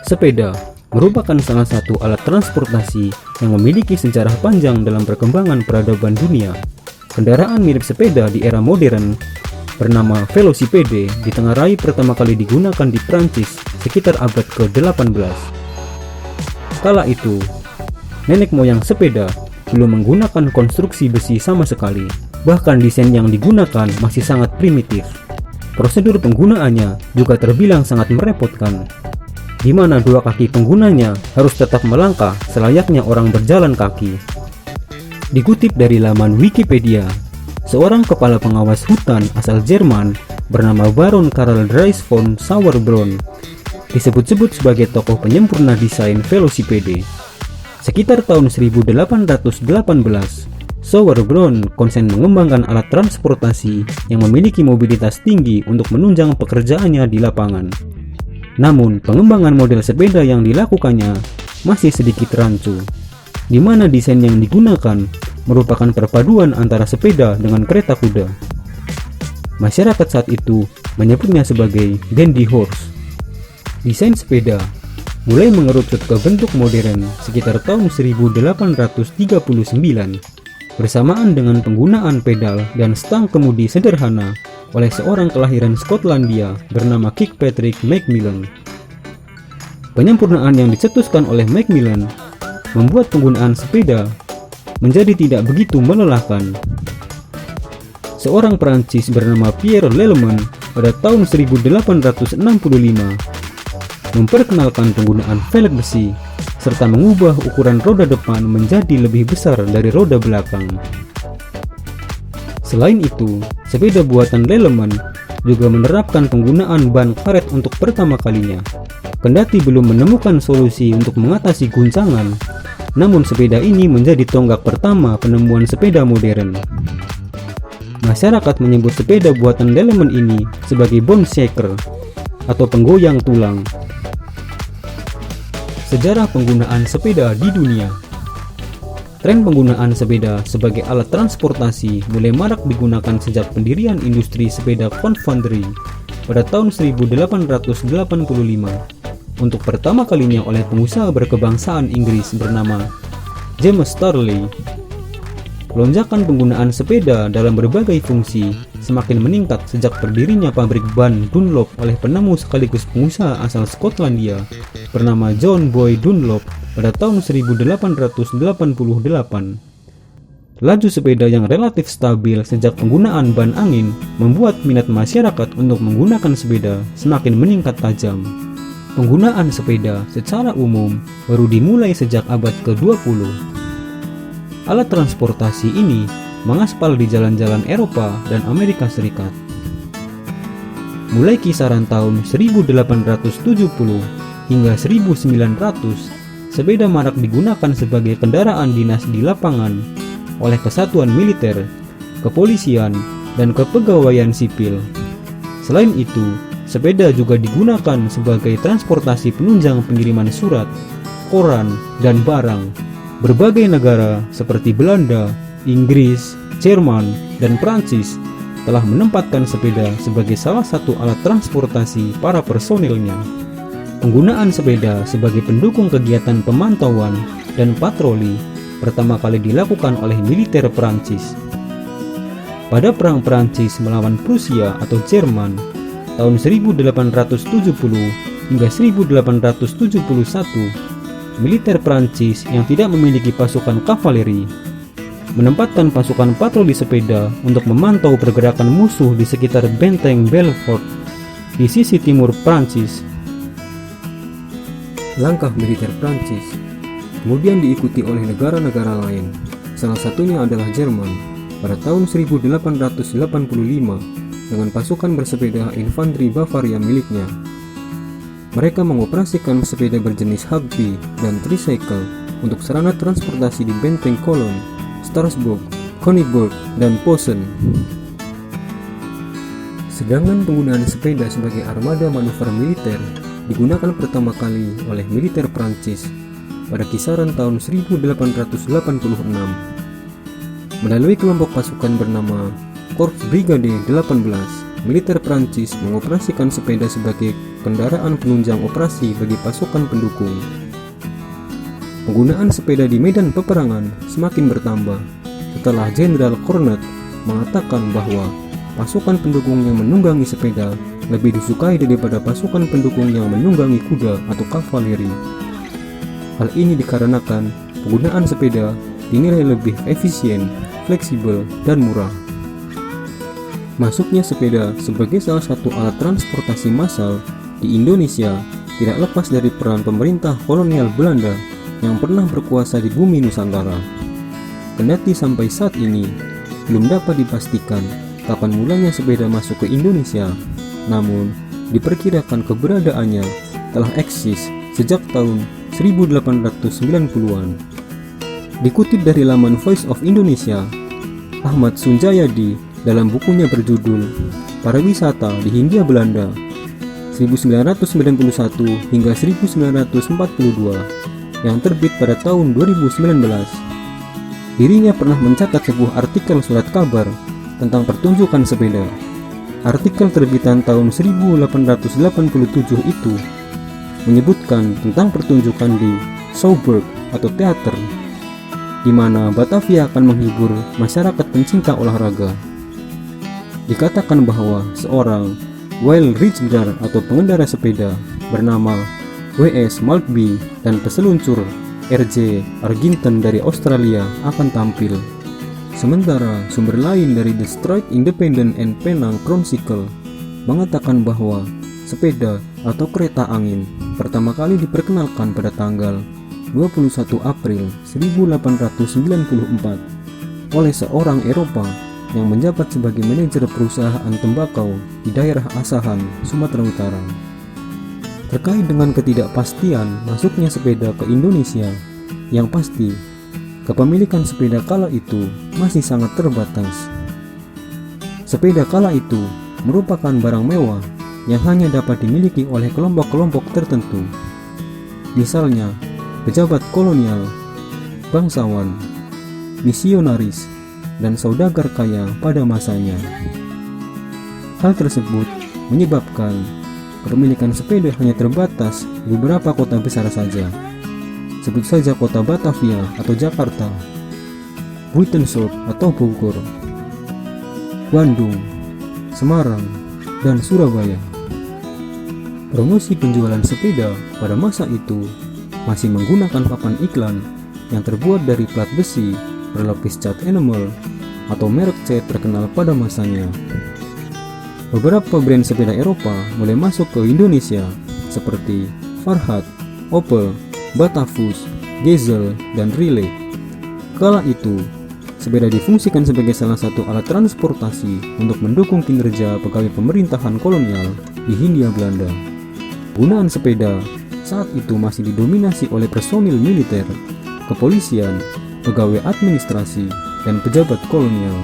Sepeda merupakan salah satu alat transportasi yang memiliki sejarah panjang dalam perkembangan peradaban dunia. Kendaraan mirip sepeda di era modern bernama velosipede ditengarai pertama kali digunakan di Prancis sekitar abad ke-18. Kala itu, nenek moyang sepeda belum menggunakan konstruksi besi sama sekali. Bahkan desain yang digunakan masih sangat primitif. Prosedur penggunaannya juga terbilang sangat merepotkan, di mana dua kaki penggunanya harus tetap melangkah selayaknya orang berjalan kaki. Dikutip dari laman Wikipedia, seorang kepala pengawas hutan asal Jerman bernama Baron Karl Dries von Sauerbrunn disebut-sebut sebagai tokoh penyempurna desain velosipede. Sekitar tahun 1818, Sauerbrunn konsen mengembangkan alat transportasi yang memiliki mobilitas tinggi untuk menunjang pekerjaannya di lapangan. Namun, pengembangan model sepeda yang dilakukannya masih sedikit rancu, di mana desain yang digunakan merupakan perpaduan antara sepeda dengan kereta kuda. Masyarakat saat itu menyebutnya sebagai dandy horse. Desain sepeda mulai mengerucut ke bentuk modern sekitar tahun 1839, bersamaan dengan penggunaan pedal dan stang kemudi sederhana oleh seorang kelahiran Skotlandia bernama Kirkpatrick Macmillan. Penyempurnaan yang dicetuskan oleh Macmillan membuat penggunaan sepeda menjadi tidak begitu melelahkan. Seorang Perancis bernama Pierre Lelman pada tahun 1865 memperkenalkan penggunaan velg besi serta mengubah ukuran roda depan menjadi lebih besar dari roda belakang. Selain itu, sepeda buatan Lelman juga menerapkan penggunaan ban karet untuk pertama kalinya. Kendati belum menemukan solusi untuk mengatasi guncangan, namun sepeda ini menjadi tonggak pertama penemuan sepeda modern. Masyarakat menyebut sepeda buatan Lelman ini sebagai bone shaker atau penggoyang tulang. Sejarah penggunaan sepeda di dunia. Tren penggunaan sepeda sebagai alat transportasi mulai marak digunakan sejak pendirian industri sepeda Coventry pada tahun 1885 untuk pertama kalinya oleh pengusaha berkebangsaan Inggris bernama James Starley. Lonjakan penggunaan sepeda dalam berbagai fungsi semakin meningkat sejak berdirinya pabrik ban Dunlop oleh penemu sekaligus pengusaha asal Skotlandia bernama John Boy Dunlop pada tahun 1888. Laju sepeda yang relatif stabil sejak penggunaan ban angin membuat minat masyarakat untuk menggunakan sepeda semakin meningkat tajam. Penggunaan sepeda secara umum baru dimulai sejak abad ke-20. Alat transportasi ini mengaspal di jalan-jalan Eropa dan Amerika Serikat. Mulai kisaran tahun 1870 hingga 1900, sepeda marak digunakan sebagai kendaraan dinas di lapangan oleh kesatuan militer, kepolisian, dan kepegawaian sipil. Selain itu, sepeda juga digunakan sebagai transportasi penunjang pengiriman surat, koran, dan barang. Berbagai negara seperti Belanda, Inggris, Jerman, dan Prancis telah menempatkan sepeda sebagai salah satu alat transportasi para personilnya. Penggunaan sepeda sebagai pendukung kegiatan pemantauan dan patroli pertama kali dilakukan oleh militer Prancis. Pada Perang Prancis melawan Prusia atau Jerman tahun 1870 hingga 1871, militer Prancis yang tidak memiliki pasukan kavaleri menempatkan pasukan patroli sepeda untuk memantau pergerakan musuh di sekitar benteng Belfort di sisi timur Prancis. Langkah militer Prancis kemudian diikuti oleh negara-negara lain, salah satunya adalah Jerman pada tahun 1885 dengan pasukan bersepeda infanteri Bavaria miliknya. Mereka mengoperasikan sepeda berjenis Humvee dan tricycle untuk sarana transportasi di benteng Cologne, Strasbourg, Königsberg, dan Posen. Sedangkan penggunaan sepeda sebagai armada manuver militer digunakan pertama kali oleh militer Prancis pada kisaran tahun 1886 melalui kelompok pasukan bernama Corps Brigade 18. Militer Prancis mengoperasikan sepeda sebagai kendaraan penunjang operasi bagi pasukan pendukung. Penggunaan sepeda di medan peperangan semakin bertambah setelah Jenderal Cornet mengatakan bahwa pasukan pendukung yang menunggangi sepeda lebih disukai daripada pasukan pendukung yang menunggangi kuda atau kavaleri. Hal ini dikarenakan penggunaan sepeda dinilai lebih efisien, fleksibel, dan murah. Masuknya sepeda sebagai salah satu alat transportasi massal di Indonesia tidak lepas dari peran pemerintah kolonial Belanda yang pernah berkuasa di bumi Nusantara. Kendati sampai saat ini belum dapat dipastikan kapan mulanya sepeda masuk ke Indonesia, namun diperkirakan keberadaannya telah eksis sejak tahun 1890-an. Dikutip dari laman Voice of Indonesia, Ahmad Sunjayadi dalam bukunya berjudul Pariwisata di Hindia Belanda 1991 hingga 1942 yang terbit pada tahun 2019, dirinya pernah mencatat sebuah artikel surat kabar tentang pertunjukan sepeda. Artikel terbitan tahun 1887 itu menyebutkan tentang pertunjukan di Schouwburg atau teater, di mana Batavia akan menghibur masyarakat pencinta olahraga. Dikatakan bahwa seorang wild rider atau pengendara sepeda bernama W.S. Maltby dan peseluncur R.J. Argington dari Australia akan tampil. Sementara sumber lain dari The Strike Independent and Penang Chronicle mengatakan bahwa sepeda atau kereta angin pertama kali diperkenalkan pada tanggal 21 April 1894 oleh seorang Eropa yang menjabat sebagai manajer perusahaan tembakau di daerah Asahan, Sumatera Utara. Terkait dengan ketidakpastian masuknya sepeda ke Indonesia, yang pasti kepemilikan sepeda kala itu masih sangat terbatas. Sepeda kala itu merupakan barang mewah yang hanya dapat dimiliki oleh kelompok-kelompok tertentu, misalnya pejabat kolonial, bangsawan, misionaris, dan saudagar kaya pada masanya. Hal tersebut menyebabkan kepemilikan sepeda hanya terbatas di beberapa kota besar saja. Sebut saja kota Batavia atau Jakarta, Buitensop atau Bogor, Bandung, Semarang, dan Surabaya. Promosi penjualan sepeda pada masa itu masih menggunakan papan iklan yang terbuat dari plat besi berlapis cat enamel atau merek cat terkenal pada masanya. Beberapa brand sepeda Eropa mulai masuk ke Indonesia seperti Farhat, Opel, Batavus, Gezel, dan Relay. Kala itu, sepeda difungsikan sebagai salah satu alat transportasi untuk mendukung kinerja pegawai pemerintahan kolonial di Hindia Belanda. Penggunaan sepeda saat itu masih didominasi oleh personil militer, kepolisian, pegawai administrasi, dan pejabat kolonial.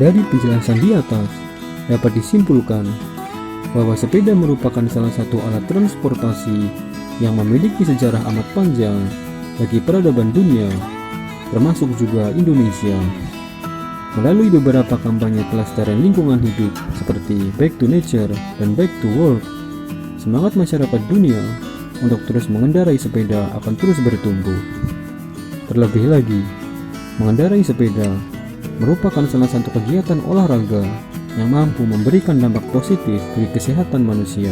Dari penjelasan di atas, dapat disimpulkan bahwa sepeda merupakan salah satu alat transportasi yang memiliki sejarah amat panjang bagi peradaban dunia, termasuk juga Indonesia. Melalui beberapa kampanye pelestarian lingkungan hidup seperti Back to Nature dan Back to World, semangat masyarakat dunia untuk terus mengendarai sepeda akan terus bertumbuh. Terlebih lagi, mengendarai sepeda merupakan salah satu kegiatan olahraga yang mampu memberikan dampak positif bagi kesehatan manusia.